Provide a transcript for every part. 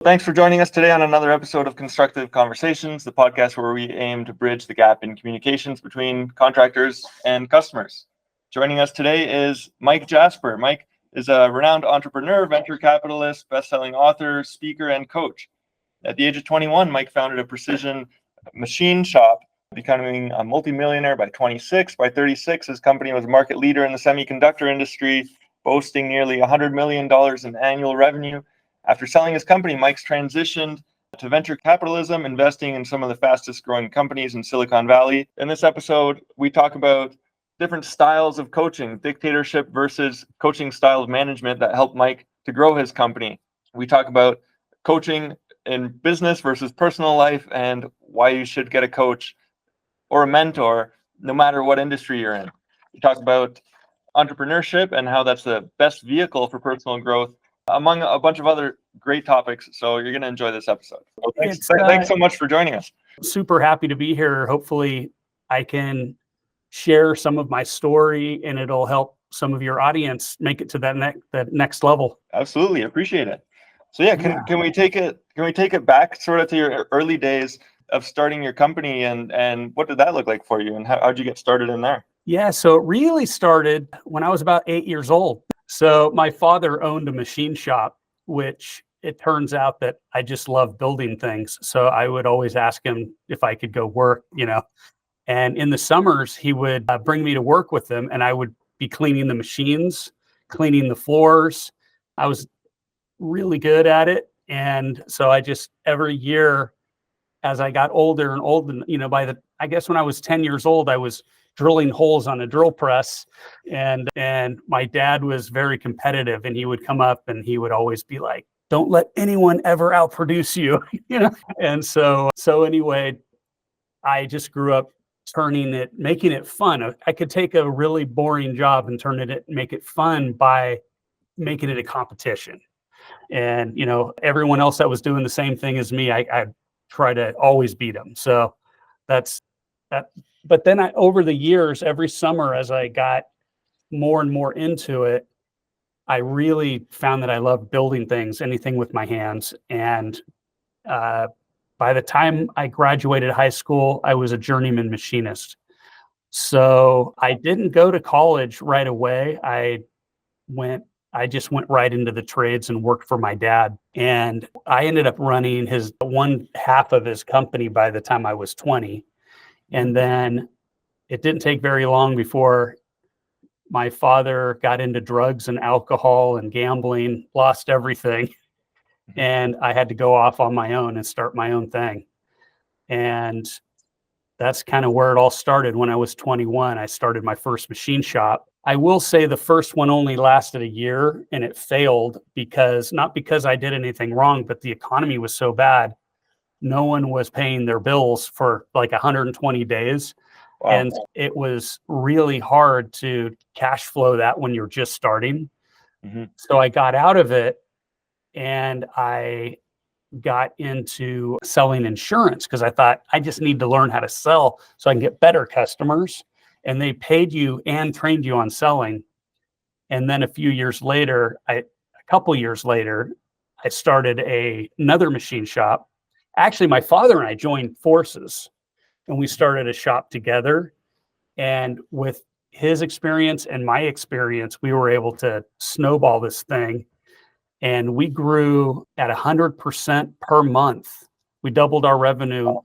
Thanks for joining us today on another episode of Constructive Conversations, the podcast where we aim to bridge the gap in communications between contractors and customers. Joining us today is Mike Jasper. Mike is a renowned entrepreneur, venture capitalist, best-selling author, speaker, and coach. At the age of 21, Mike founded a precision machine shop, becoming a multimillionaire by 26. By 36, his company was a market leader in the semiconductor industry, boasting nearly $100 million in annual revenue. After selling his company, Mike's transitioned to venture capitalism, investing in some of the fastest growing companies in Silicon Valley. In this episode, we talk about different styles of coaching, dictatorship versus coaching style of management that helped Mike to grow his company. We talk about coaching in business versus personal life and why you should get a coach or a mentor, no matter what industry you're in. We talk about entrepreneurship and how that's the best vehicle for personal growth, among a bunch of other great topics. So you're going to enjoy this episode. So thanks so much for joining us. Super happy to be here. Hopefully I can share some of my story and it'll help some of your audience make it to that next level. Absolutely. Appreciate it. So can we take it back sort of to your early days of starting your company and what did that look like for you and how'd you get started in there? Yeah, so it really started when I was about 8 years old. So my father owned a machine shop, which it turns out that I just love building things. So I would always ask him if I could go work, and in the summers, he would bring me to work with him and I would be cleaning the machines, cleaning the floors. I was really good at it. And so I just every year as I got older and older, I guess when I was 10 years old, I was drilling holes on a drill press, and my dad was very competitive, and he would come up and he would always be like, "Don't let anyone ever outproduce you," And so anyway, I just grew up making it fun. I could take a really boring job and make it fun by making it a competition. And everyone else that was doing the same thing as me, I try to always beat them. So that's that. But then over the years, every summer, as I got more and more into it, I really found that I love building things, anything with my hands. And by the time I graduated high school, I was a journeyman machinist. So I didn't go to college right away. I just went right into the trades and worked for my dad. And I ended up running one half of his company by the time I was 20. And then it didn't take very long before my father got into drugs and alcohol and gambling, lost everything. And I had to go off on my own and start my own thing. And that's kind of where it all started. When I was 21, I started my first machine shop. I will say the first one only lasted a year and it failed not because I did anything wrong, but the economy was so bad. No one was paying their bills for like 120 days. Wow. And it was really hard to cash flow that when you're just starting. Mm-hmm. So I got out of it and I got into selling insurance because I thought I just need to learn how to sell so I can get better customers. And they paid you and trained you on selling. And then a couple years later, I started another machine shop. Actually, my father and I joined forces and we started a shop together. And with his experience and my experience, we were able to snowball this thing. And we grew at 100% per month. We doubled our revenue.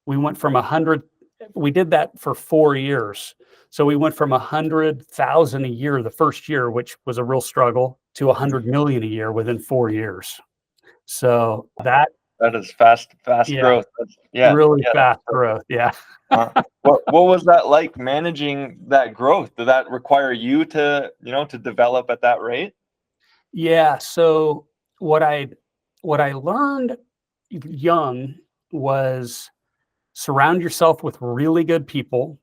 We went from 100. We did that for 4 years. So we went from 100,000 a year the first year, which was a real struggle, to 100 million a year within 4 years. So that is fast growth. Really fast growth. Yeah. What was that like managing that growth? Did that require you to develop at that rate? Yeah. So what I learned young was surround yourself with really good people.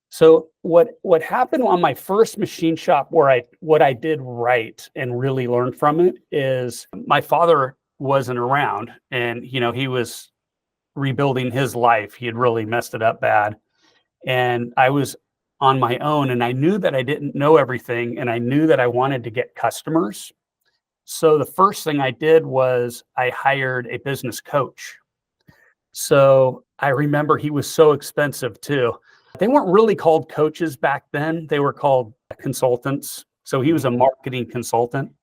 So what happened on my first machine shop what I did right and really learned from it is my father wasn't around and he was rebuilding his life. He had really messed it up bad. And I was on my own and I knew that I didn't know everything and I knew that I wanted to get customers. So the first thing I did was I hired a business coach. So I remember he was so expensive too. They weren't really called coaches back then. They were called consultants. So he was a marketing consultant.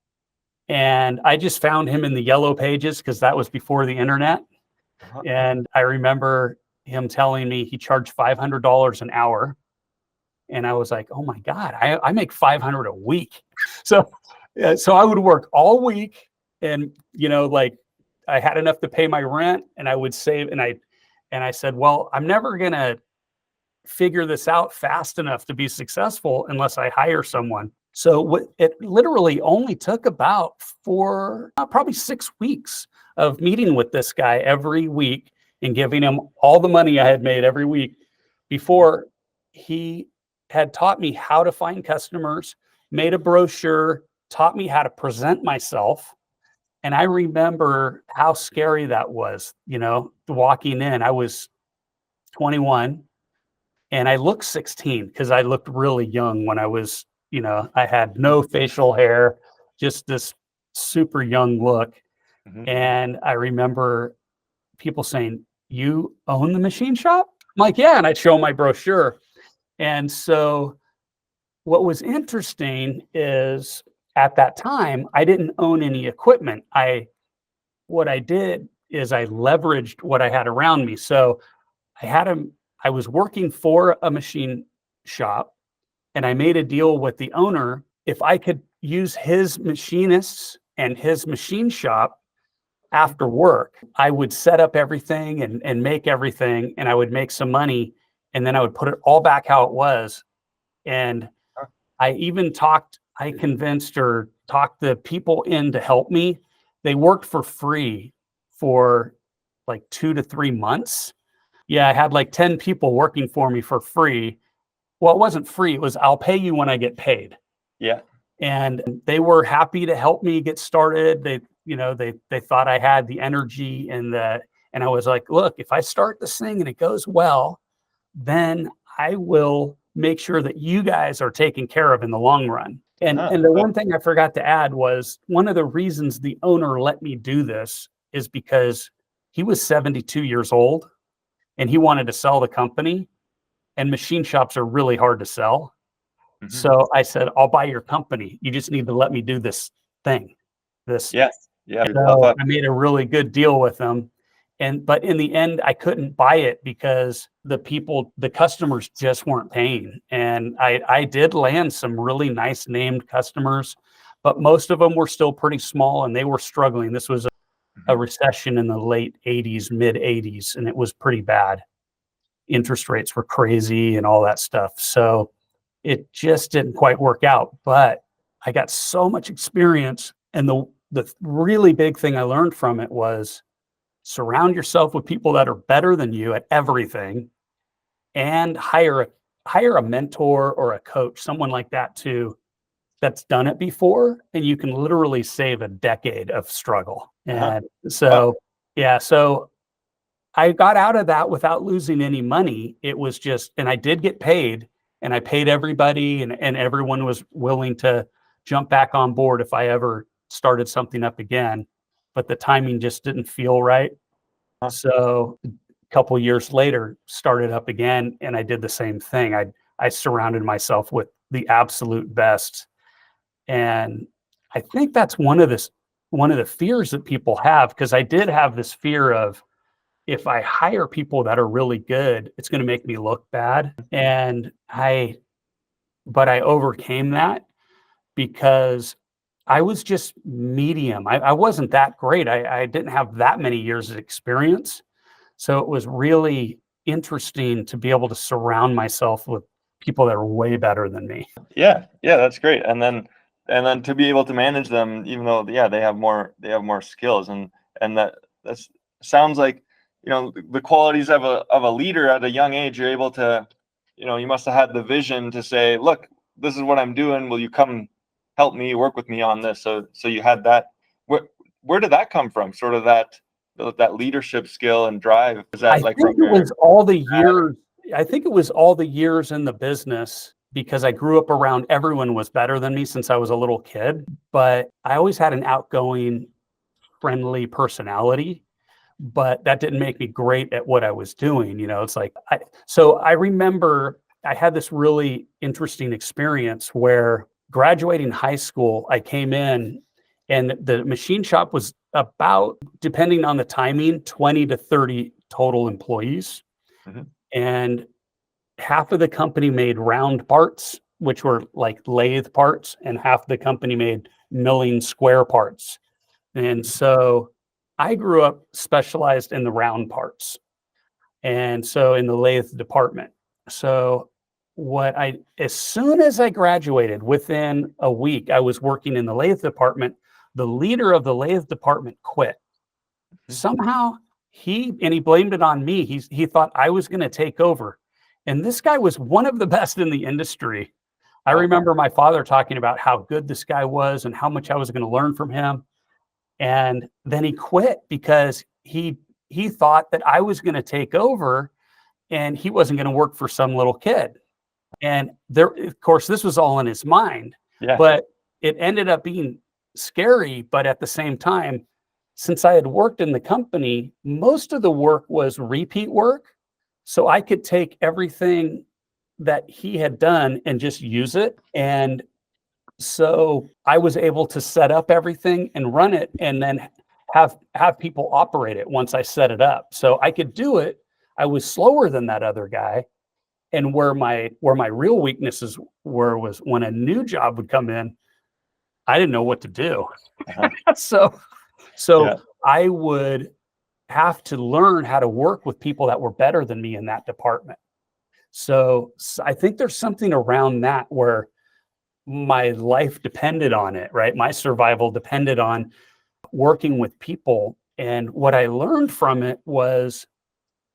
And I just found him in the yellow pages because that was before the internet. And I remember him telling me he charged $500 an hour. And I was like, oh my God, I make 500 a week. So I would work all week, and like I had enough to pay my rent, and I would save. And I said, well, I'm never gonna figure this out fast enough to be successful unless I hire someone. So it literally only took about probably 6 weeks of meeting with this guy every week and giving him all the money I had made every week before he had taught me how to find customers, made a brochure, taught me how to present myself. And I remember how scary that was, walking in. I was 21 and I looked 16 because I looked really young when I was, I had no facial hair, just this super young look. And I remember people saying, "You own the machine shop?" I'm like, "Yeah." And I'd show my brochure. And so what was interesting is at that time, I didn't own any equipment. What I did is I leveraged what I had around me. So I was working for a machine shop, and I made a deal with the owner. If I could use his machinists and his machine shop after work, I would set up everything and make everything, and I would make some money, and then I would put it all back how it was. And I convinced or talked the people in to help me. They worked for free for like 2 to 3 months. Yeah, I had like 10 people working for me for free. Well, it wasn't free. It was, I'll pay you when I get paid. Yeah. And they were happy to help me get started. They thought I had the energy and I was like, look, if I start this thing and it goes well, then I will make sure that you guys are taken care of in the long run. And the one thing I forgot to add was one of the reasons the owner let me do this is because he was 72 years old and he wanted to sell the company, and machine shops are really hard to sell. So I said, I'll buy your company. You just need to let me do this thing. Yeah. So I made a really good deal with them. But in the end, I couldn't buy it because the customers just weren't paying. And I did land some really nice named customers, but most of them were still pretty small and they were struggling. This was a recession in the late 80s, mid 80s, and it was pretty bad. Interest rates were crazy and all that stuff. So it just didn't quite work out, but I got so much experience. And the really big thing I learned from it was surround yourself with people that are better than you at everything, and hire a mentor or a coach, someone like that too, that's done it before, and you can literally save a decade of struggle. And so I got out of that without losing any money. It was just, and I did get paid, and I paid everybody, and everyone was willing to jump back on board if I ever started something up again, but the timing just didn't feel right. So a couple years later, started up again, and I did the same thing. I surrounded myself with the absolute best. And I think that's one of the fears that people have, because I did have this fear of, if I hire people that are really good, it's going to make me look bad. But I overcame that because I was just medium. I wasn't that great. I didn't have that many years of experience. So it was really interesting to be able to surround myself with people that are way better than me. Yeah, that's great. And then to be able to manage them, even though they have more skills, and that sounds like, the qualities of a leader at a young age. You're able to, you must have had the vision to say, look, this is what I'm doing. Will you come help me, work with me on this? So you had that. Where did that come from? Sort of that leadership skill and drive. Is that I think it was all the years in the business because I grew up around everyone was better than me since I was a little kid, but I always had an outgoing, friendly personality, but that didn't make me great at what I was doing. It's like, so I remember I had this really interesting experience where graduating high school, I came in and the machine shop was about, depending on the timing, 20 to 30 total employees. Mm-hmm. And half of the company made round parts, which were like lathe parts, and half of the company made milling square parts. And so I grew up specialized in the round parts. And so in the lathe department. So as soon as I graduated, within a week, I was working in the lathe department. The leader of the lathe department quit. Somehow he blamed it on me. He thought I was going to take over. And this guy was one of the best in the industry. I remember my father talking about how good this guy was and how much I was going to learn from him. And then he quit because he thought that I was going to take over and he wasn't going to work for some little kid. And of course, this was all in his mind, but it ended up being scary. But at the same time, since I had worked in the company, most of the work was repeat work. So I could take everything that he had done and just use it. And so I was able to set up everything and run it and then have people operate it once I set it up. So I could do it. I was slower than that other guy. And where my real weaknesses were was when a new job would come in, I didn't know what to do. So I would have to learn how to work with people that were better than me in that department. So I think there's something around that where my life depended on it, right? My survival depended on working with people. And what I learned from it was,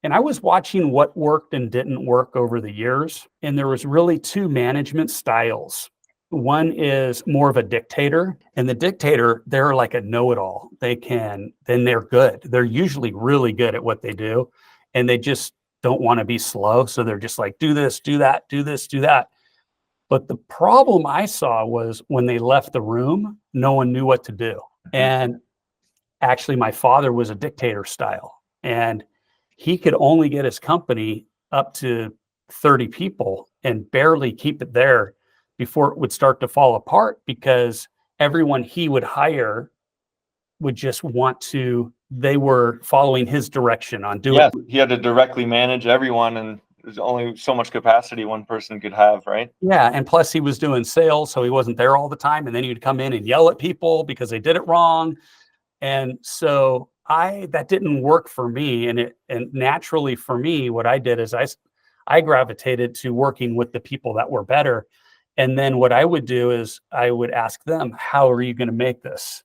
and I was watching what worked and didn't work over the years. And there was really two management styles. One is more of a dictator, and the dictator, they're like a know-it-all. Then they're good. They're usually really good at what they do. And they just don't want to be slow. So they're just like, do this, do that, do this, do that. But the problem I saw was when they left the room, no one knew what to do. And actually, my father was a dictator style, and he could only get his company up to 30 people and barely keep it there before it would start to fall apart, because everyone he would hire would just they were following his direction on doing. Yeah, he had to directly manage everyone, and there's only so much capacity one person could have, right? Yeah, and plus he was doing sales, so he wasn't there all the time, and then he'd come in and yell at people because they did it wrong. And so that didn't work for me. And naturally for me, what I did is I gravitated to working with the people that were better. And then what I would do is I would ask them, how are you going to make this?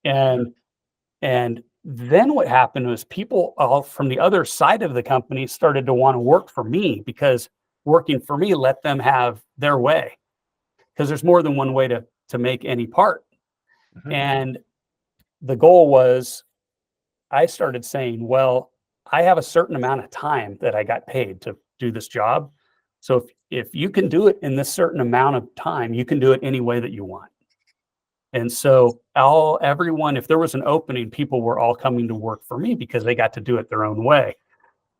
And then what happened was people all from the other side of the company started to want to work for me, because working for me let them have their way, because there's more than one way to make any part. Mm-hmm. And the goal was, I started saying, well, I have a certain amount of time that I got paid to do this job. So if you can do it in this certain amount of time, you can do it any way that you want. And so everyone, if there was an opening, people were all coming to work for me because they got to do it their own way.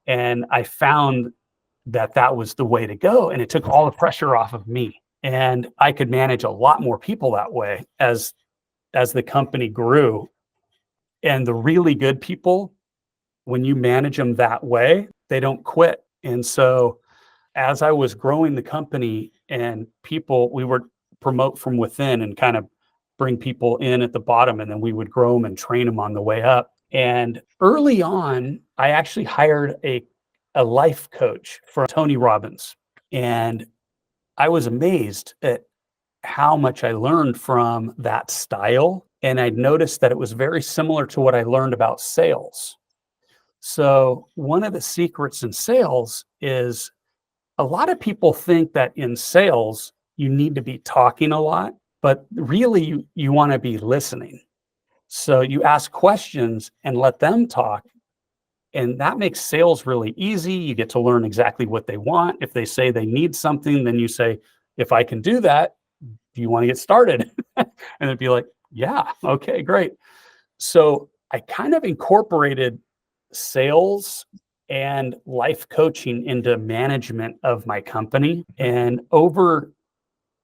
And I found that was the way to go. And it took all the pressure off of me. And I could manage a lot more people that way as the company grew. And the really good people, when you manage them that way, they don't quit. And so as I was growing the company and we would promote from within and kind of bring people in at the bottom, and then we would grow them and train them on the way up. And early on, I actually hired a life coach from Tony Robbins. And I was amazed at how much I learned from that style. And I'd noticed that it was very similar to what I learned about sales. So one of the secrets in sales is, a lot of people think that in sales, you need to be talking a lot, but really you want to be listening. So you ask questions and let them talk. And that makes sales really easy. You get to learn exactly what they want. If they say they need something, then you say, if I can do that, do you want to get started? And it'd be like, yeah, okay, great. So I kind of incorporated sales and life coaching into management of my company. And over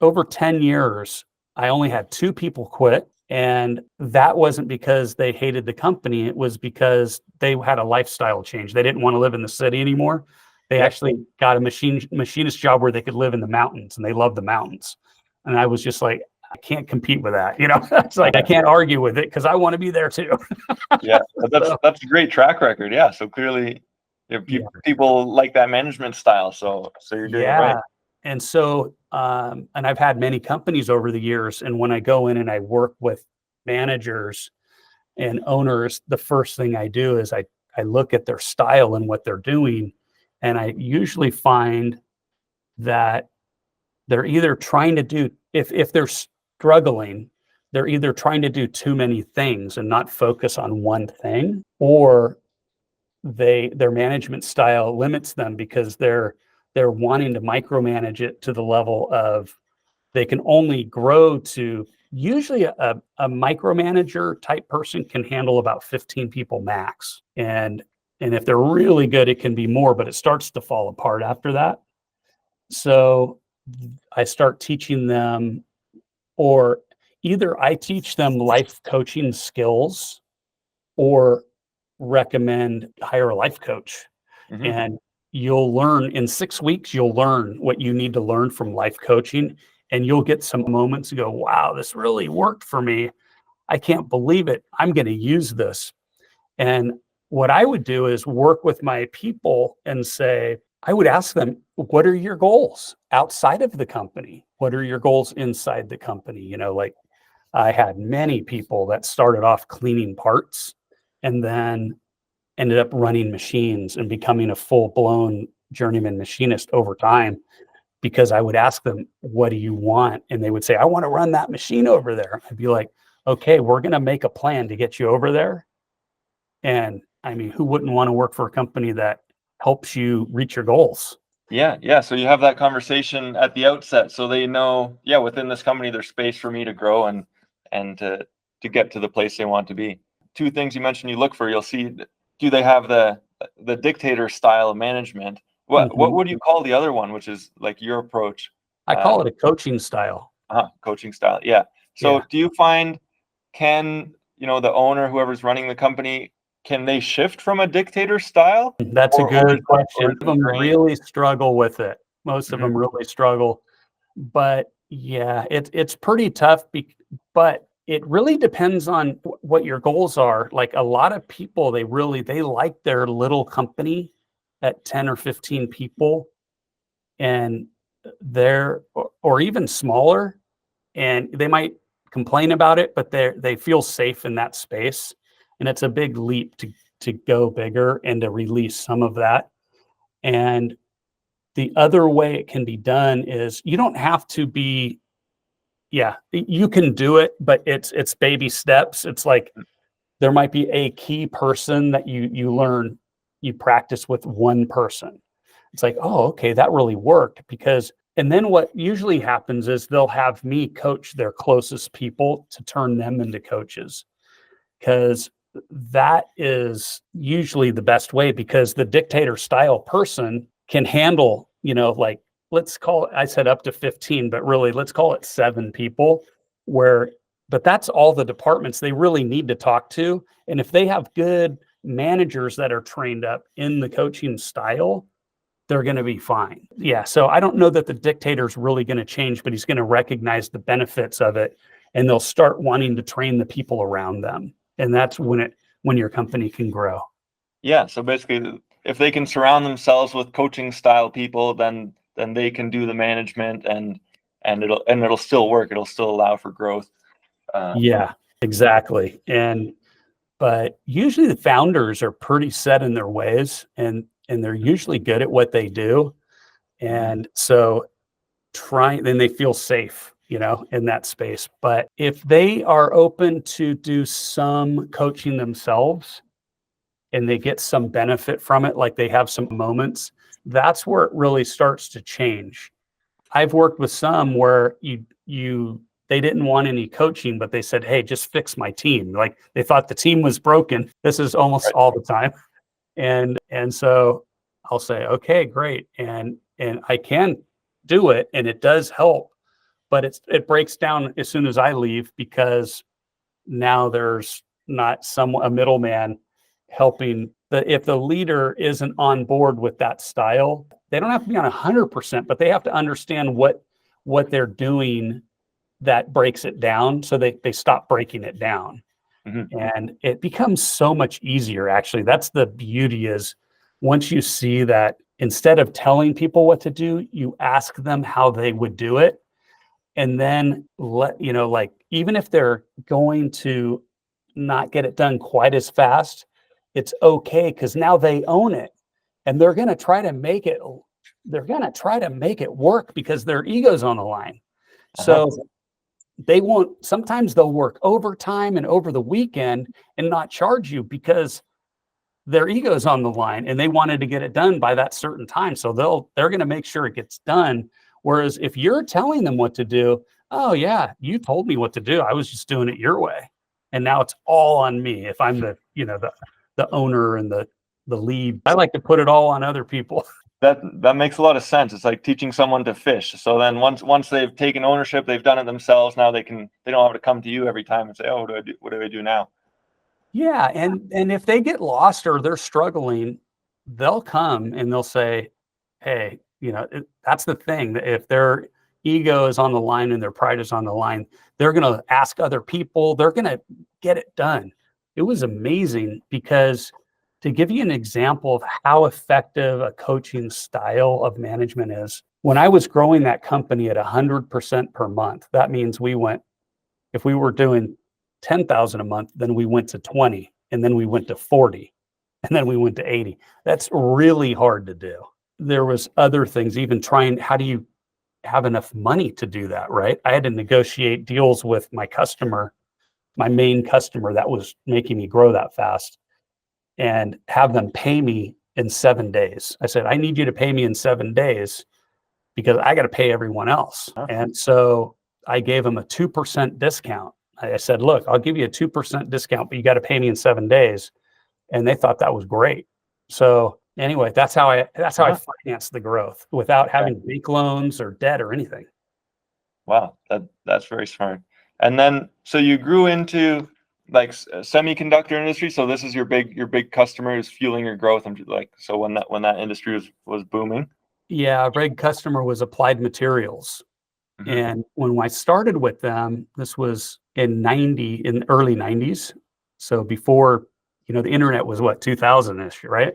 10 years, I only had 2 people quit. And that wasn't because they hated the company. It was because they had a lifestyle change. They didn't want to live in the city anymore. They actually got a machinist job where they could live in the mountains, and they love the mountains. And I was just like, I can't compete with that. It's like, I can't argue with it because I want to be there too. Yeah, that's a great track record. Yeah, so clearly people like that management style. So you're doing it right. And so, and I've had many companies over the years. And when I go in and I work with managers and owners, the first thing I do is I look at their style and what they're doing. And I usually find that they're either trying to do, if they're struggling, they're either trying to do too many things and not focus on one thing, or their management style limits them because they're wanting to micromanage it to the level of they can only grow to, usually a micromanager type person can handle about 15 people max. And if they're really good, it can be more, but it starts to fall apart after that. So I start teaching them, or either I teach them life coaching skills or recommend hire a life coach. And you'll learn in 6 weeks, you'll learn what you need to learn from life coaching. And you'll get some moments to go, wow, this really worked for me. I can't believe it. I'm going to use this. And what I would do is work with my people and say, I would ask them, what are your goals outside of the company? What are your goals inside the company? Like I had many people that started off cleaning parts and then ended up running machines and becoming a full-blown journeyman machinist over time, because I would ask them, what do you want? And they would say, I want to run that machine over there. I'd be like, okay, we're going to make a plan to get you over there. And I mean, who wouldn't want to work for a company that helps you reach your goals? Yeah. So you have that conversation at the outset, so they know, within this company, there's space for me to grow and to get to the place they want to be. 2 things you mentioned you look for. You'll see, do they have the dictator style of management? What would you call the other one, which is like your approach? I call it a coaching style. Coaching style. Yeah. So do you find, can, the owner, whoever's running the company, can they shift from a dictator style? That's a good question. Most of them really struggle with it. Most of them really struggle. But yeah, it's pretty tough, but it really depends on what your goals are. Like a lot of people, they like their little company at 10 or 15 people, and or even smaller, and they might complain about it, but they feel safe in that space. And it's a big leap to go bigger and to release some of that. And the other way it can be done is, you don't have to be, you can do it, but it's baby steps. It's like there might be a key person that you practice with one person. It's like, oh, okay, that really worked. And then what usually happens is they'll have me coach their closest people to turn them into coaches, because that is usually the best way, because the dictator style person can handle, like, let's call it, I said up to 15, but really let's call it 7 people, but that's all the departments they really need to talk to. And if they have good managers that are trained up in the coaching style, they're going to be fine. Yeah. So I don't know that the dictator's really going to change, but he's going to recognize the benefits of it, and they'll start wanting to train the people around them. And that's when your company can grow. Yeah. So basically, if they can surround themselves with coaching style people, then they can do the management, and it'll still work. It'll still allow for growth. Yeah, exactly. But usually the founders are pretty set in their ways, and they're usually good at what they do. And so then they feel safe, in that space. But if they are open to do some coaching themselves and they get some benefit from it, like they have some moments, that's where it really starts to change. I've worked with some where they didn't want any coaching, but they said, hey, just fix my team. Like they thought the team was broken. This is almost all the time. And so I'll say, okay, great. And I can do it and it does help, but it breaks down as soon as I leave because now there's not a middleman helping. If the leader isn't on board with that style, they don't have to be on 100%, but they have to understand what they're doing that breaks it down, so they stop breaking it down. Mm-hmm. And it becomes so much easier. Actually, that's the beauty, is once you see that instead of telling people what to do, you ask them how they would do it. And then like, even if they're going to not get it done quite as fast, it's okay, because now they own it and they're going to try to make it work because their ego's on the line. So sometimes they'll work overtime and over the weekend and not charge you because their ego's on the line and they wanted to get it done by that certain time. So they're going to make sure it gets done. Whereas if you're telling them what to do, oh yeah, you told me what to do, I was just doing it your way. And now it's all on me. If I'm the owner and the lead, I like to put it all on other people. That makes a lot of sense. It's like teaching someone to fish. So then once they've taken ownership, they've done it themselves. Now they don't have to come to you every time and say, oh, what do I do now? Yeah. And if they get lost or they're struggling, they'll come and they'll say, hey, that's the thing. If their ego is on the line and their pride is on the line, they're going to ask other people. They're going to get it done. It was amazing, because to give you an example of how effective a coaching style of management is, when I was growing that company at 100% per month, that means if we were doing 10,000 a month, then we went to 20, and then we went to 40, and then we went to 80. That's really hard to do. There was other things, even how do you have enough money to do that, right? I had to negotiate deals with my main customer that was making me grow that fast, and have them pay me in 7 days. I said, I need you to pay me in 7 days because I got to pay everyone else. Uh-huh. And so I gave them a 2% discount. I said, look, I'll give you a 2% discount, but you got to pay me in 7 days. And they thought that was great. So anyway, that's how I financed the growth without having bank loans or debt or anything. Wow, that's very smart. And then, so you grew into like semiconductor industry. So this is your big customer is fueling your growth. And like, so when that industry was booming. Yeah, a big customer was Applied Materials. Mm-hmm. And when I started with them, this was in the early 90s. So before, the internet was 2000-ish, right?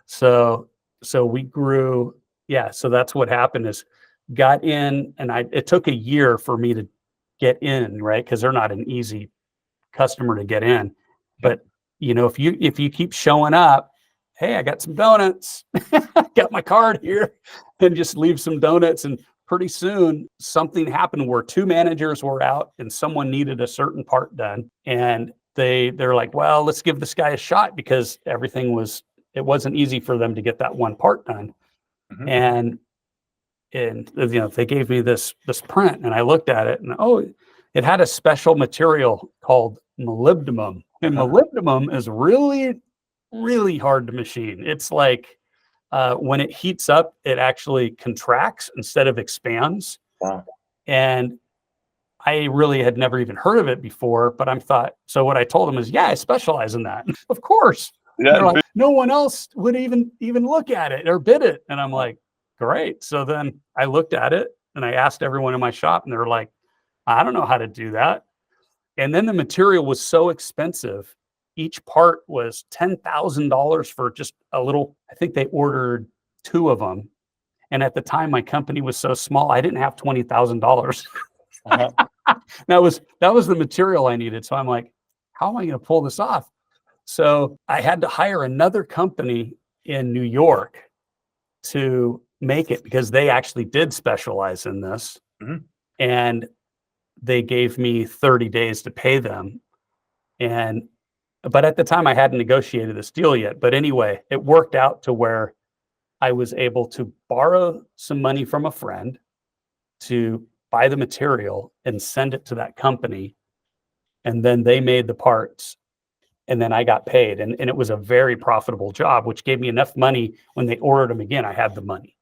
So we grew. Yeah. So that's what happened, is got in, and it took a year for me to get in, right? Because they're not an easy customer to get in. But if you keep showing up, hey, I got some donuts, got my card here, and just leave some donuts, and pretty soon something happened where 2 managers were out and someone needed a certain part done, and they're like, well, let's give this guy a shot, because it wasn't easy for them to get that one part done. Mm-hmm. And they gave me this print, and I looked at it, and it had a special material called molybdenum. And molybdenum is really, really hard to machine. It's like when it heats up, it actually contracts instead of expands. Wow. And I really had never even heard of it before, but so what I told them is, yeah, I specialize in that. Of course. Yeah. Like, no one else would even look at it or bid it. And I'm like, great. So then I looked at it and I asked everyone in my shop, and they were like, I don't know how to do that. And then the material was so expensive. Each part was $10,000 for just a little. I think they ordered 2 of them. And at the time, my company was so small, I didn't have $20,000. Uh-huh. That was the material I needed. So I'm like, how am I going to pull this off? So I had to hire another company in New York to make it, because they actually did specialize in this. Mm-hmm. And they gave me 30 days to pay them. But at the time I hadn't negotiated this deal yet. But anyway, it worked out to where I was able to borrow some money from a friend. to buy the material and send it to that company. And then they made the parts. And then I got paid. And it was a very profitable job, which gave me enough money when they ordered them again. I had the money.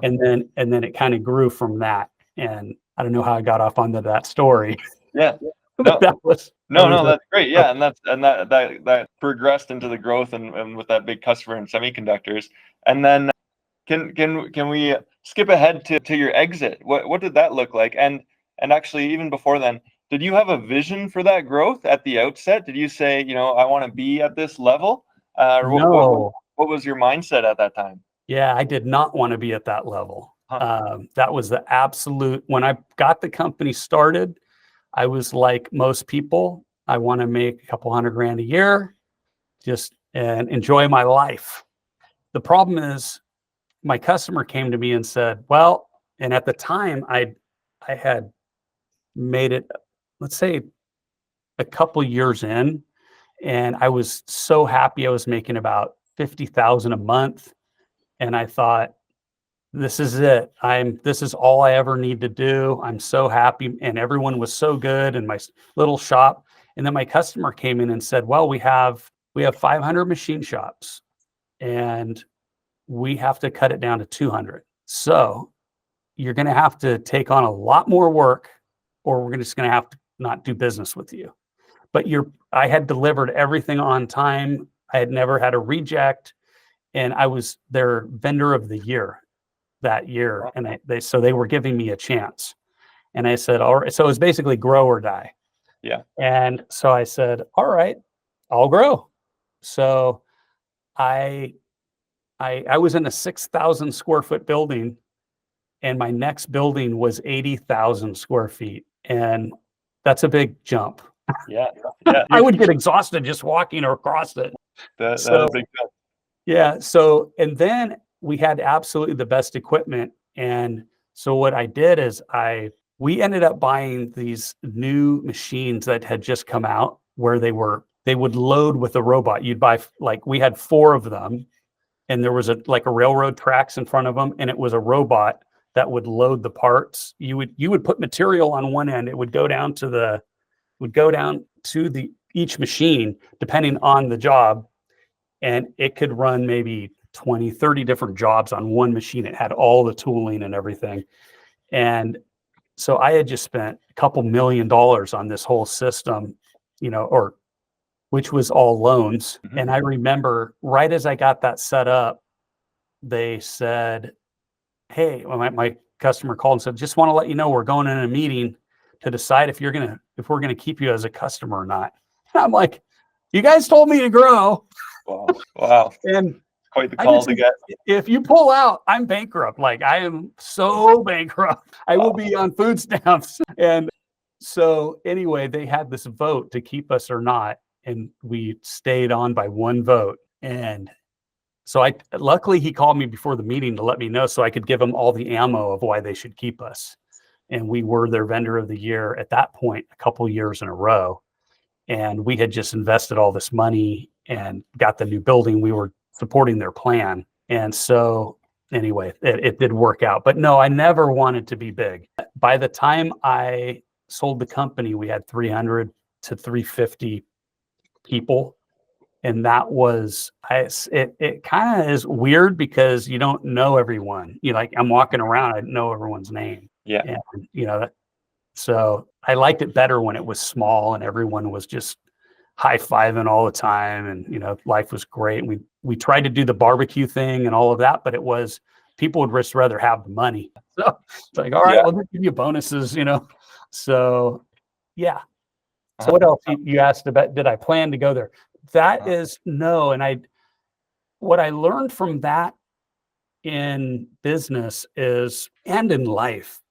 And then it kind of grew from that. And I don't know how I got off onto that story. Yeah. No, that's great. Yeah. And that progressed into the growth and with that big customer in semiconductors. And then can we skip ahead to your exit? What did that look like? And actually, even before then, did you have a vision for that growth at the outset? Did you say, I want to be at this level? No. What was your mindset at that time? Yeah, I did not want to be at that level. Huh. That was the absolute, when I got the company started, I was like most people, I want to make a couple $100,000 a year, and enjoy my life. The problem is my customer came to me and said, well, and at the time I had made it, let's say a couple years in, and I was so happy. I was making about $50,000 a month. And I thought, this is it. This is all I ever need to do. I'm so happy. And everyone was so good in my little shop. And then my customer came in and said, well, we have 500 machine shops and we have to cut it down to 200. So you're going to have to take on a lot more work, or we're just going to have to not do business with you. But I had delivered everything on time. I had never had a reject. And I was their vendor of the year that year. And they were giving me a chance. And I said, all right. So it was basically grow or die. Yeah. And so I said, all right, I'll grow. So I was in a 6,000 square foot building, and my next building was 80,000 square feet. And that's a big jump. Yeah. I would get exhausted just walking across it. That is a big jump. Yeah. So, and then we had absolutely the best equipment. And so what I did is we ended up buying these new machines that had just come out, where they would load with a robot. You'd buy, like, we had 4 of them, and there was a railroad tracks in front of them. And it was a robot that would load the parts. You would put material on one end. It would go down to each machine, depending on the job. And it could run maybe 20, 30 different jobs on one machine. It had all the tooling and everything. And so I had just spent a couple $1 million on this whole system, which was all loans. Mm-hmm. And I remember right as I got that set up, they said, hey, my customer called and said, just want to let you know, we're going in a meeting to decide if we're going to keep you as a customer or not. And I'm like, you guys told me to grow. Wow. And quite the call to get. If you pull out, I'm bankrupt. Like, I am so bankrupt. I will be on food stamps. And so anyway, they had this vote to keep us or not. And we stayed on by 1 vote. And so luckily he called me before the meeting to let me know, so I could give them all the ammo of why they should keep us. And we were their vendor of the year at that point, a couple years in a row. And we had just invested all this money and got the new building. We were supporting their plan. And so anyway, it did work out. But no, I never wanted to be big. By the time I sold the company, we had 300 to 350 people. And that was, it kind of is weird because you don't know everyone. I'm walking around, I know everyone's name. Yeah. And, so I liked it better when it was small and everyone was just high-fiving all the time, and life was great. We tried to do the barbecue thing and all of that, but it was, people would just rather have the money. So it's like, all right, we'll give you bonuses, So yeah. So what else you asked about? Did I plan to go there? That is no. And what I learned from that in business and in life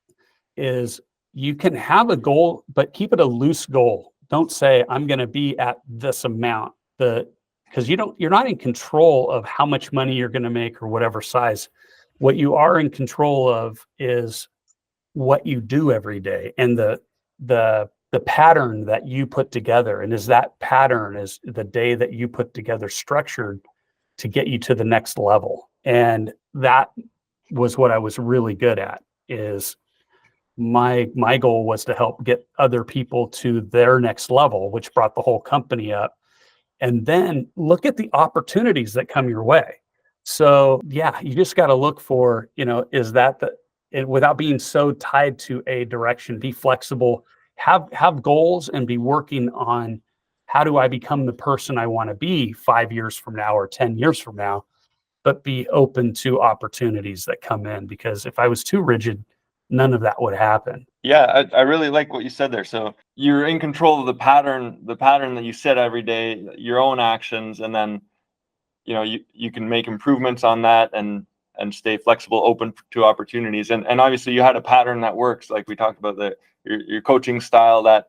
is, you can have a goal, but keep it a loose goal. Don't say, I'm going to be at this amount, because you're not in control of how much money you're going to make or whatever size. What you are in control of is what you do every day, and the pattern that you put together. And is that pattern, is the day that you put together structured to get you to the next level? And that was what I was really good at, is my goal was to help get other people to their next level, which brought the whole company up. And then look at the opportunities that come your way. So yeah, you just got to look for, is that without being so tied to a direction, be flexible, have goals, and be working on how do I become the person I want to be 5 years from now or 10 years from now, but be open to opportunities that come in, because if I was too rigid, none of that would happen. Yeah, I really like what you said there. So you're in control of the pattern that you set every day, your own actions, and then you can make improvements on that and stay flexible, open to opportunities. And obviously you had a pattern that works, like we talked about, your coaching style that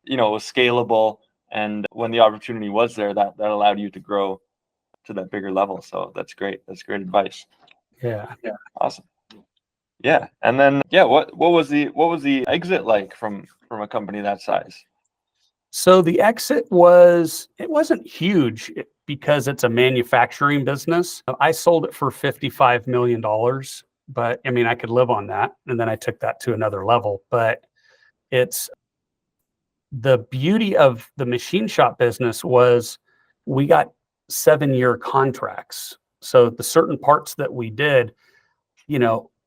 was scalable, and when the opportunity was there, that allowed you to grow to that bigger level. So that's great. That's great advice. Yeah. Awesome. Yeah. And then what was the exit like from a company that size? So the exit wasn't huge because it's a manufacturing business. I sold it for $55 million, but I mean, I could live on that. And then I took that to another level. But it's the beauty of the machine shop business was we got 7-year contracts. So the certain parts that we did,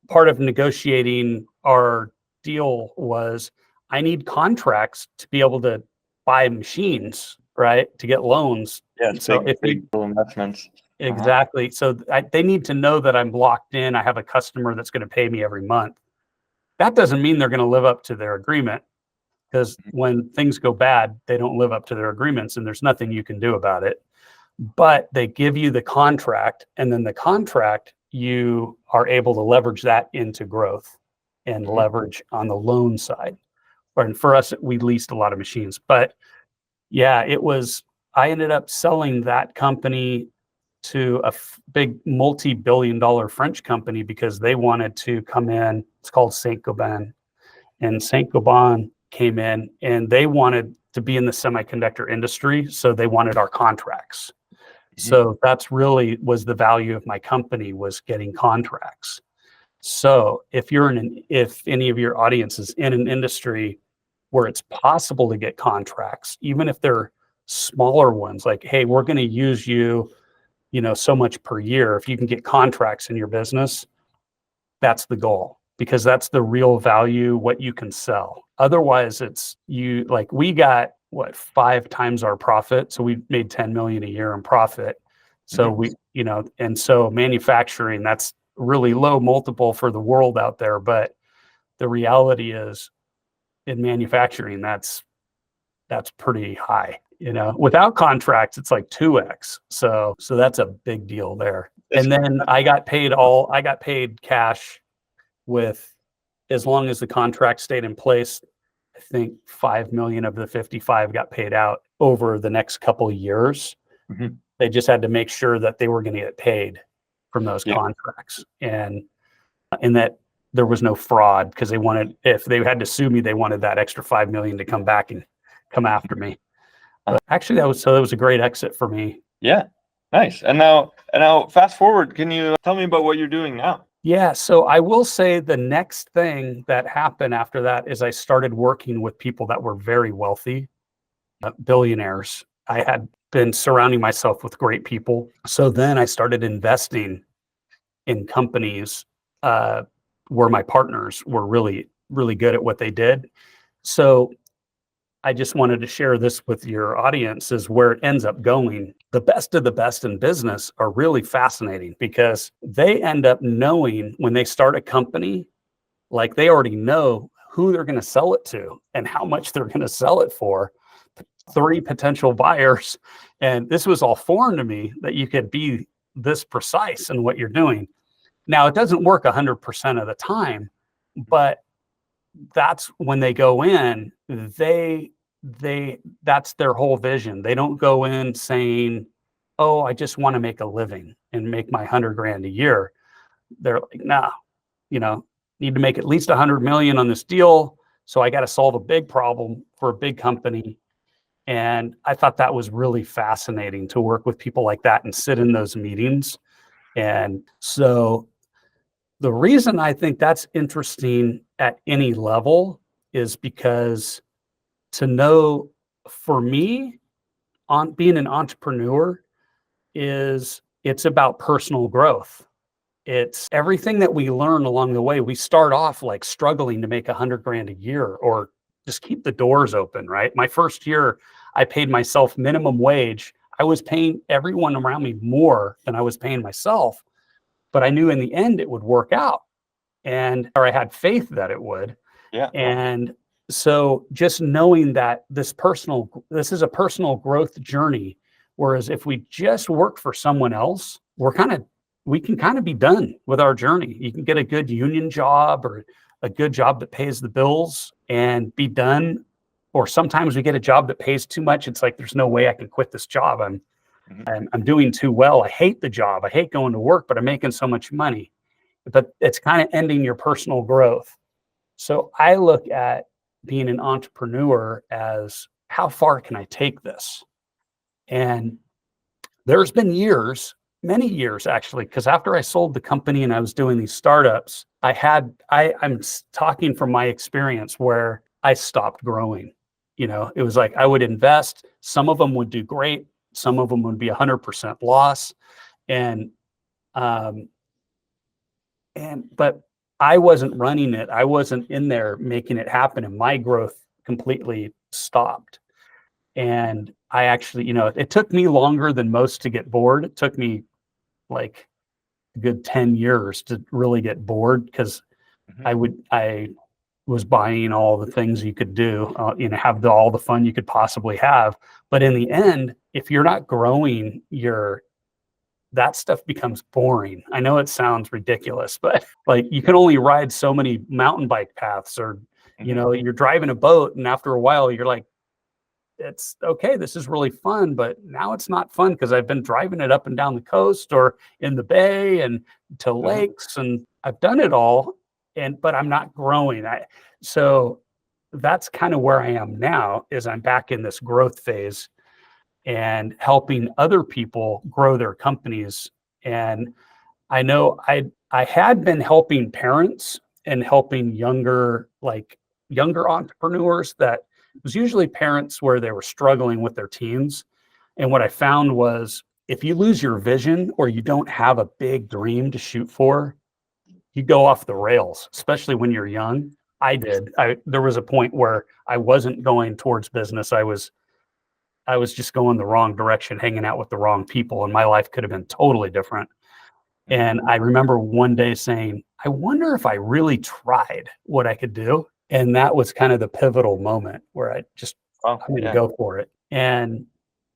part of negotiating our deal was I need contracts to be able to buy machines, right? To get loans. Yeah, So big investments. Exactly. So they need to know that I'm locked in. I have a customer that's going to pay me every month. That doesn't mean they're going to live up to their agreement, because when things go bad, they don't live up to their agreements and there's nothing you can do about it. But they give you the contract, and then the contract, you are able to leverage that into growth and leverage on the loan side. And for us, we leased a lot of machines. But yeah, I ended up selling that company to a big multi-billion-dollar French company because they wanted to come in. It's called Saint-Gobain. And Saint-Gobain came in and they wanted to be in the semiconductor industry. So they wanted our contracts. So that's really was the value of my company, was getting contracts. So if any of your audience is in an industry where it's possible to get contracts, even if they're smaller ones, like, hey, we're going to use you, so much per year. If you can get contracts in your business, that's the goal, because that's the real value, what you can sell. Otherwise, we got 5 times our profit. So we made 10 million a year in profit. So and so manufacturing, that's really low multiple for the world out there. But the reality is, in manufacturing, that's pretty high. Without contracts, it's like 2x. So that's a big deal there. And then I got paid cash with, as long as the contract stayed in place. I think 5 million of the 55 got paid out over the next couple of years. They just had to make sure that they were going to get paid from those contracts, and that there was no fraud, because if they had to sue me, they wanted that extra 5 million to come back and come after me. But actually, that was a great exit for me. Yeah, nice. And now fast forward. Can you tell me about what you're doing now? Yeah, so I will say the next thing that happened after that is I started working with people that were very wealthy, billionaires. I had been surrounding myself with great people. So then I started investing in companies where my partners were really, really good at what they did. So I just wanted to share this with your audience, is where it ends up going. The best of the best in business are really fascinating, because they end up knowing, when they start a company, like, they already know who they're going to sell it to and how much they're going to sell it for. 3 potential buyers. And this was all foreign to me, that you could be this precise in what you're doing. Now, it doesn't work 100% of the time, but that's when they go in, that's their whole vision. They don't go in saying, oh, I just want to make a living and make my 100 grand a year. They're like, nah, need to make at least 100 million on this deal. So I got to solve a big problem for a big company. And I thought that was really fascinating, to work with people like that and sit in those meetings. And so The reason I think that's interesting at any level is because to know, for me, on being an entrepreneur it's about personal growth. It's everything that we learn along the way. We start off like struggling to make $100,000 a year or just keep the doors open, right? My first year, I paid myself minimum wage. I was paying everyone around me more than I was paying myself, but I knew in the end it would work out, or I had faith that it would. Yeah. And so just knowing that this is a personal growth journey. Whereas if we just work for someone else, we can kind of be done with our journey. You can get a good union job or a good job that pays the bills and be done. Or sometimes we get a job that pays too much. It's like, there's no way I can quit this job. I'm doing too well. I hate the job. I hate going to work, but I'm making so much money. But it's kind of ending your personal growth. So I look at being an entrepreneur as, how far can I take this? And there's been many years actually, because after I sold the company and I was doing these startups, I'm talking from my experience where I stopped growing. It was like I would invest, some of them would do great, some of them would be 100% loss. But I wasn't running it. I wasn't in there making it happen, and my growth completely stopped. And I actually, it took me longer than most to get bored. It took me like a good 10 years to really get bored, because I was buying all the things you could do, have all the fun you could possibly have. But in the end, if you're not growing, that stuff becomes boring. I know it sounds ridiculous, but like, you can only ride so many mountain bike paths, or, you're driving a boat, and after a while you're like, it's okay, this is really fun, but now it's not fun because I've been driving it up and down the coast or in the bay and to lakes, and I've done it all, but I'm not growing. So that's kind of where I am now, is I'm back in this growth phase and helping other people grow their companies. And I know I had been helping parents and helping younger entrepreneurs. That was usually parents where they were struggling with their teens. And what I found was, if you lose your vision or you don't have a big dream to shoot for, you go off the rails, especially when you're young. I did. There was a point where I wasn't going towards business. I was just going the wrong direction, hanging out with the wrong people, and my life could have been totally different. And I remember one day saying, I wonder if I really tried what I could do. And that was kind of the pivotal moment where I'm going to go for it. And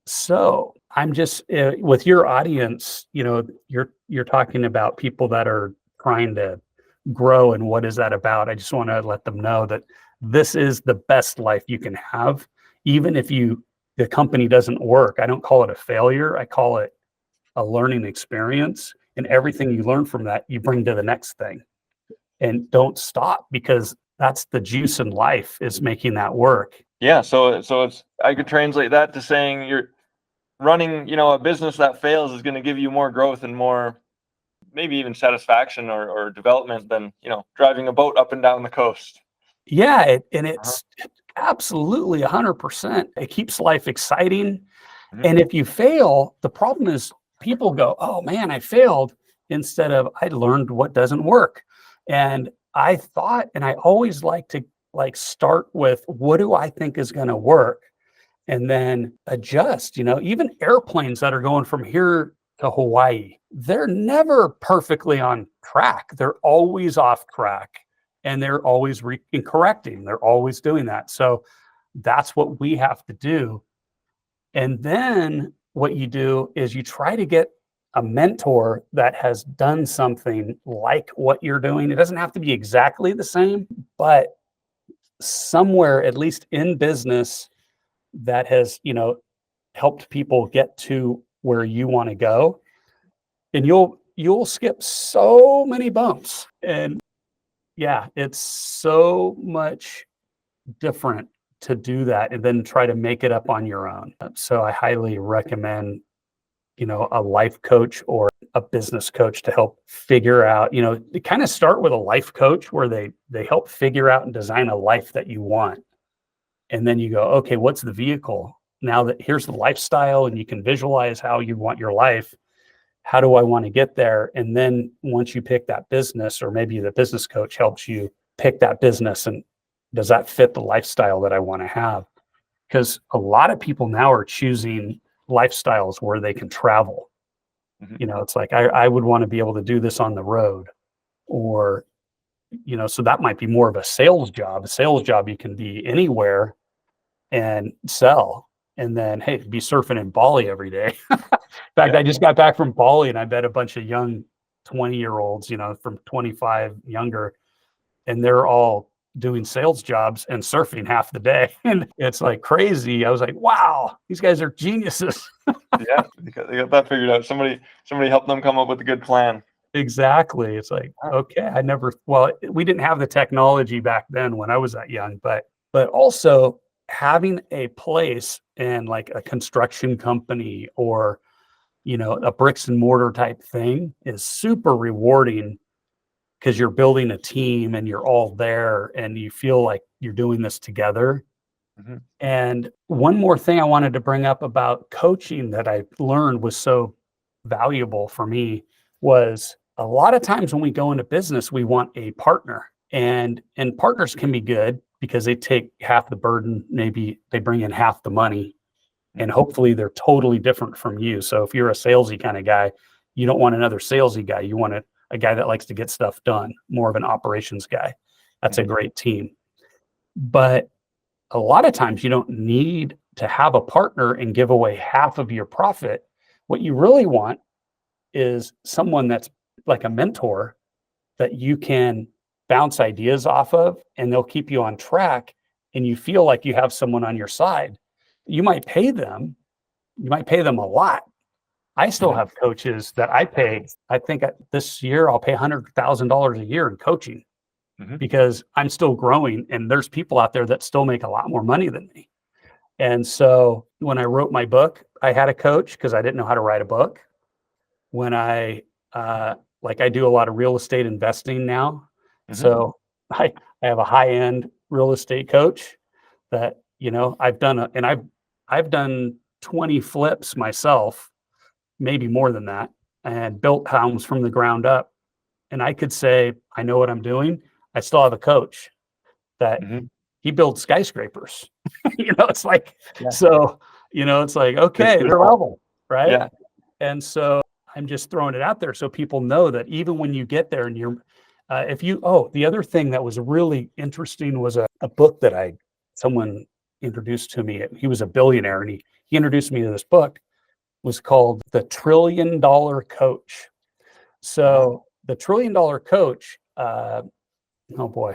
so I'm just with your audience, you're talking about people that are trying to grow, and what is that about? I just want to let them know that this is the best life you can have, even if the company doesn't work. I don't call it a failure. I call it a learning experience. And everything you learn from that, you bring to the next thing. And don't stop, because that's the juice in life, is making that work. Yeah. So I could translate that to saying, you're running, a business that fails is going to give you more growth and more, maybe even satisfaction or development than, driving a boat up and down the coast. Yeah. It's absolutely 100%. It keeps life exciting. And if you fail, the problem is people go, oh man, I failed, instead of, I learned what doesn't work. And I always like to start with, what do I think is going to work? And then adjust. Even airplanes that are going from here to Hawaii, they're never perfectly on track. They're always off track, and they're always correcting. They're always doing that. So that's what we have to do. And then what you do is you try to get a mentor that has done something like what you're doing. It doesn't have to be exactly the same, but somewhere, at least in business, that has, helped people get to where you want to go. And you'll skip so many bumps. And yeah, it's so much different to do that and then try to make it up on your own. So I highly recommend, a life coach or a business coach to help figure out, they kind of start with a life coach where they help figure out and design a life that you want. And then you go, okay, what's the vehicle? Now that here's the lifestyle and you can visualize how you want your life. How do I want to get there? And then once you pick that business, or maybe the business coach helps you pick that business, and does that fit the lifestyle that I want to have? Because a lot of people now are choosing lifestyles where they can travel. It's like, I would want to be able to do this on the road, or, so that might be more of a sales job. A sales job, you can be anywhere and sell. And then, hey, be surfing in Bali every day. In fact, I just got back from Bali, and I met a bunch of young 20-year-olds, from 25 younger, and they're all doing sales jobs and surfing half the day. And it's like crazy. I was like, wow, these guys are geniuses. Yeah, they got that figured out. Somebody helped them come up with a good plan. Exactly. It's like, okay, we didn't have the technology back then when I was that young, but also having a place and like a construction company, or, a bricks and mortar type thing, is super rewarding, because you're building a team and you're all there and you feel like you're doing this together. And one more thing I wanted to bring up about coaching that I learned was so valuable for me was, a lot of times when we go into business, we want a partner, and partners can be good because they take half the burden. Maybe they bring in half the money, and hopefully they're totally different from you. So if you're a salesy kind of guy, you don't want another salesy guy. You want a guy that likes to get stuff done, more of an operations guy. That's a great team. But a lot of times you don't need to have a partner and give away half of your profit. What you really want is someone that's like a mentor that you can bounce ideas off of, and they'll keep you on track, and you feel like you have someone on your side. You might pay them a lot. I still have coaches that I pay. I think this year I'll pay $100,000 a year in coaching, because I'm still growing, and there's people out there that still make a lot more money than me. And so when I wrote my book, I had a coach because I didn't know how to write a book. When I do a lot of real estate investing now. So I have a high-end real estate coach that, I've done 20 flips myself, maybe more than that, and built homes from the ground up. And I could say, I know what I'm doing. I still have a coach that he builds skyscrapers. It's like, so, it's like, okay, they're level, right? Yeah. And so I'm just throwing it out there so people know that even when you get there and the other thing that was really interesting was a book that someone introduced to me. He was a billionaire, and he introduced me to this book. It was called The $1 Trillion Coach. So the $1 Trillion Coach, oh boy,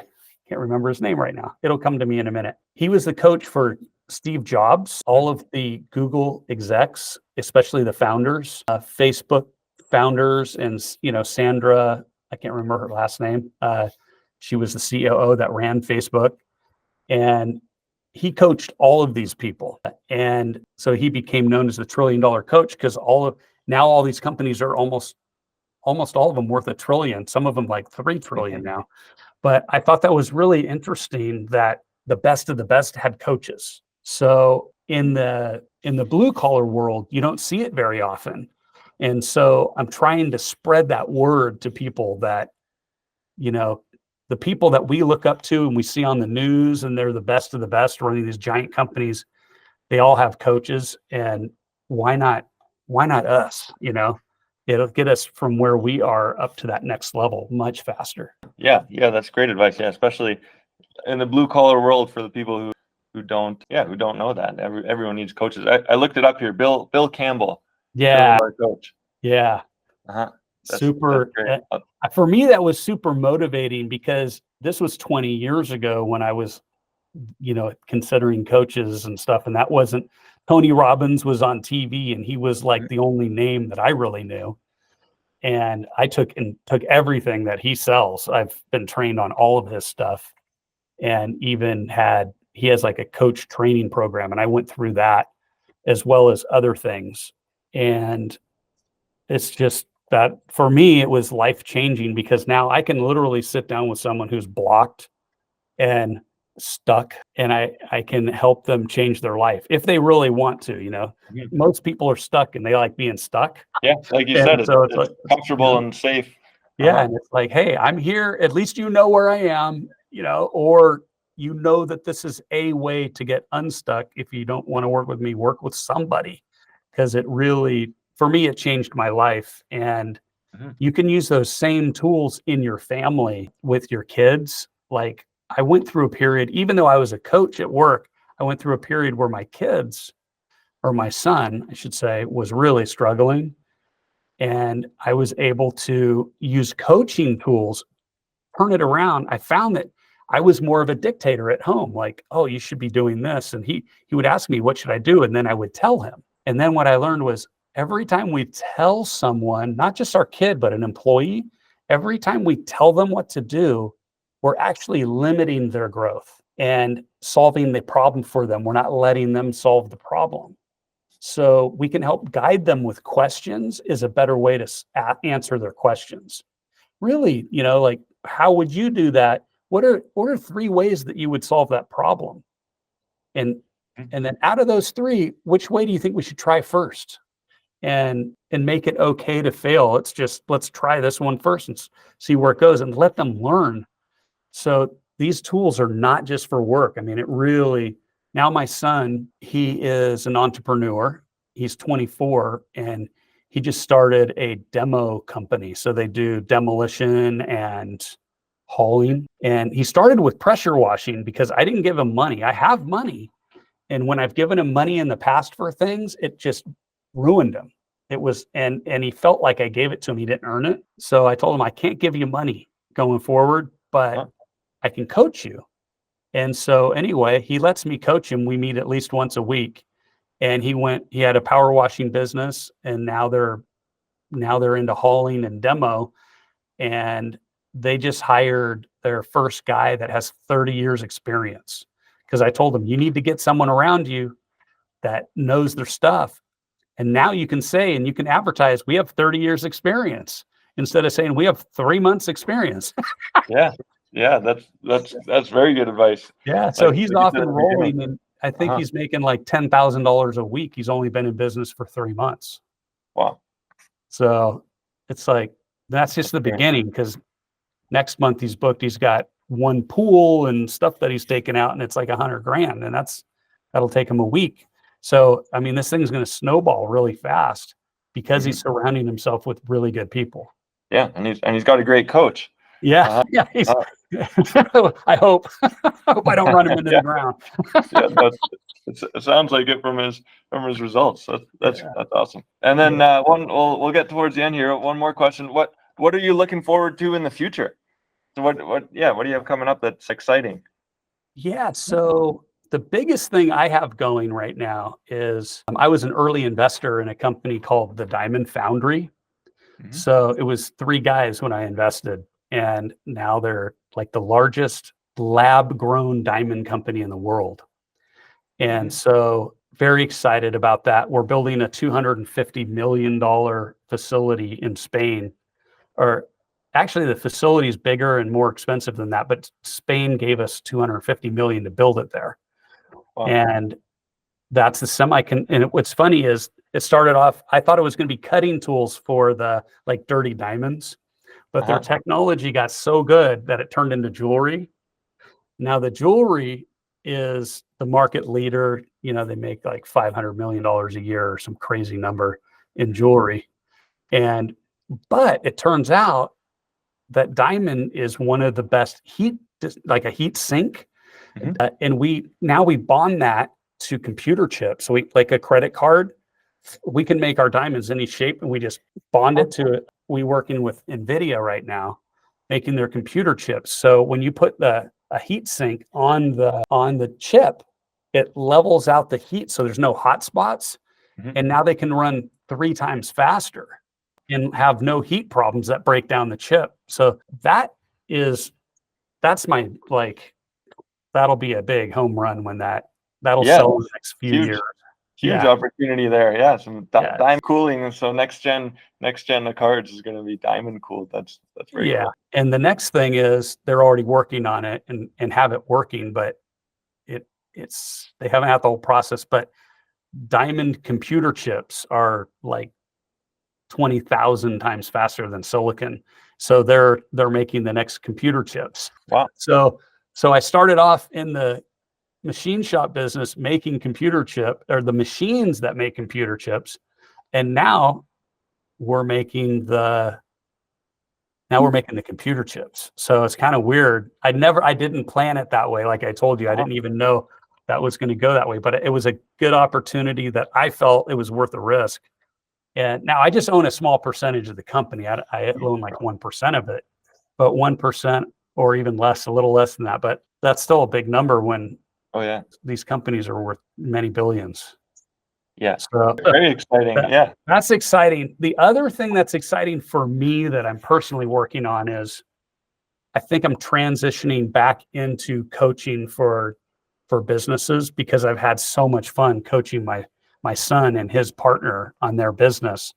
can't remember his name right now. It'll come to me in a minute. He was the coach for Steve Jobs, all of the Google execs, especially the founders, Facebook founders, and Sandra, I can't remember her last name. She was the COO that ran Facebook, and he coached all of these people. And so he became known as the $1 Trillion Coach, because all these companies are almost all of them worth $1 trillion. Some of them like $3 trillion now. But I thought that was really interesting that the best of the best had coaches. So in the blue collar world, you don't see it very often. And so I'm trying to spread that word to people that, the people that we look up to and we see on the news, and they're the best of the best running these giant companies, they all have coaches. And why not us? It'll get us from where we are up to that next level much faster. Yeah, that's great advice. Yeah, especially in the blue collar world, for the people who don't know that. Everyone needs coaches. I looked it up here. Bill Campbell. Yeah. Coach. Yeah. Super. For me, that was super motivating, because this was 20 years ago when I was, considering coaches and stuff. And that wasn't, Tony Robbins was on TV, and he was like the only name that I really knew. And I took everything that he sells. I've been trained on all of his stuff, and even he has like a coach training program, and I went through that as well as other things. And it's just that for me, it was life changing because now I can literally sit down with someone who's blocked and stuck, and I can help them change their life if they really want to, Mhm. Most people are stuck and they like being stuck. Yeah, like you And said, so it's like, comfortable and safe. yeah, and it's like, hey, I'm here. At least you know where I am, or that this is a way to get unstuck. If you don't want to work with me, work with somebody, because it really, for me, it changed my life. And Mhm. you can use those same tools in your family with your kids. Like I went through a period, even though I was a coach at work, I went through a period where my kids, or my son, I should say, was really struggling. And I was able to use coaching tools, turn it around. I found that I was more of a dictator at home, like, oh, you should be doing this. And he would ask me, what should I do? And then I would tell him. And then what I learned was every time we tell someone, not just our kid, but an employee, every time we tell them what to do, we're actually limiting their growth and solving the problem for them. We're not letting them solve the problem. So we can help guide them with questions is a better way to answer their questions. Really, like, how would you do that? What are three ways that you would solve that problem? And Mhm. and then out of those three, which way do you think we should try first? And make it okay to fail. Let's try this one first and see where it goes and let them learn. So these tools are not just for work. I mean, it really, now my son, he is an entrepreneur. He's 24 and he just started a demo company. So they do demolition and hauling. And he started with pressure washing because I didn't give him money. I have money. And when I've given him money in the past for things, it just ruined him. It was, and he felt like I gave it to him. He didn't earn it. So I told him, I can't give you money going forward, but Huh. I can coach you. And so anyway, he lets me coach him. We meet at least once a week. And he had a power washing business and now they're into hauling and demo. And they just hired their first guy that has 30 years experience. Because I told them, you need to get someone around you that knows their stuff. And now you can say, and you can advertise, we have 30 years experience instead of saying we have 3 months experience. Yeah, yeah, that's very good advice. Yeah. So Like he's like you off said at and the beginning. rolling. And I think Uh-huh. he's making like $10,000 a week. He's only been in business for 3 months. Wow. So it's like, that's just That's the great. beginning because next month he's booked. He's got one pool and stuff that he's taken out, and it's like 100 grand, and that'll take him a week. So I mean, this thing's going to snowball really fast because Mhm. he's surrounding himself with really good people. Yeah, and he's got a great coach. Yeah, Uh-huh. yeah. Uh, I hope. I hope I don't run him into yeah, the ground. yeah. It sounds like it from his results. Yeah, That's awesome. And then yeah. we'll get towards the end here. One more question. What are you looking forward to in the future? So what do you have coming up that's exciting? Yeah. So the biggest thing I have going right now is I was an early investor in a company called the Diamond Foundry. Mhm. So it was three guys when I invested, and now they're like the largest lab grown diamond company in the world. And Mhm. so very excited about that. We're building a $250 million facility in Spain, or actually the facility is bigger and more expensive than that, but Spain gave us 250 million to build it there. Wow. And that's the and what's funny is it started off, I thought it was going to be cutting tools for the like dirty diamonds, but their Uh-huh. technology got so good that it turned into jewelry. Now the jewelry is the market leader. They make like $500 million a year or some crazy number in Mhm. jewelry. But it turns out that diamond is one of the best like a heat sink. Mhm. And we bond that to computer chips. So we, like a credit card, we can make our diamonds any shape and we just bond Huh. it to it. We working with NVIDIA right now, making their computer chips. So when you put a heat sink on the chip, it levels out the heat so there's no hot spots. Mhm. And now they can run 3 times faster and have no heat problems that break down the chip. So that's my like that'll be a big home run when that'll Yeah, sell in the next few huge, years. Huge Yeah. opportunity there. Yeah, some Yeah. diamond cooling. And so next gen of cards is going to be diamond cooled. That's very Yeah. cool. And the next thing is they're already working on it and have it working, but they haven't had the whole process. But diamond computer chips are like 20,000 times faster than silicon. So they're making the next computer chips. Wow. So I started off in the machine shop business making computer chip or the machines that make computer chips. And now we're making the computer chips. So it's kind of weird. I didn't plan it that way. Like I told you, I didn't even know that was going to go that way, but it was a good opportunity that I felt it was worth the risk. And now I just own a small percentage of the company. I own like 1% of it, but 1% or even less, a little less than that. But that's still a big number when these companies are worth many billions. Yeah. So Very exciting. Yeah. That's exciting. The other thing that's exciting for me that I'm personally working on is I think I'm transitioning back into coaching for businesses because I've had so much fun coaching my son and his partner on their business.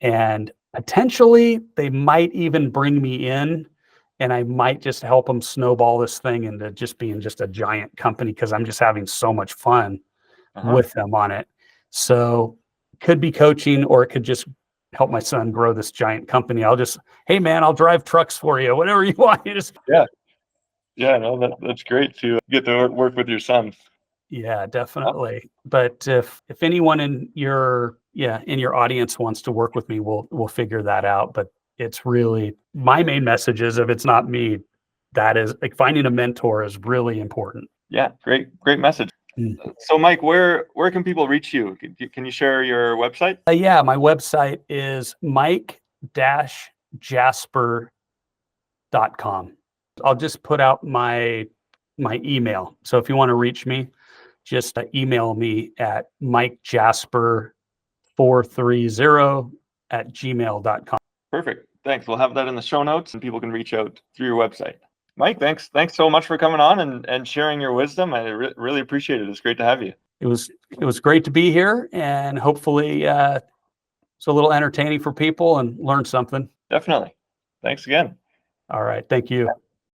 And potentially they might even bring me in and I might just help them snowball this thing into just being just a giant company because I'm just having so much fun with them on it. So could be coaching or it could just help my son grow this giant company. Hey man, I'll drive trucks for you, whatever you want. Yeah, no, that's great to get to work with your son. Yeah, definitely. But if anyone in your audience wants to work with me, we'll figure that out. But it's really my main message is if it's not me, that is like finding a mentor is really important. Yeah, great message. So Mike, where can people reach you? Can you share your website? Yeah, my website is mike-jasper.com. I'll just put out my email. So if you want to reach me, just email me at mikejasper430@gmail.com. Perfect. Thanks. We'll have that in the show notes and people can reach out through your website. Mike, thanks so much for coming on and sharing your wisdom. I really appreciate it. It's great to have you. It was great to be here and hopefully it's a little entertaining for people and learn something. Definitely. Thanks again. All right. Thank you.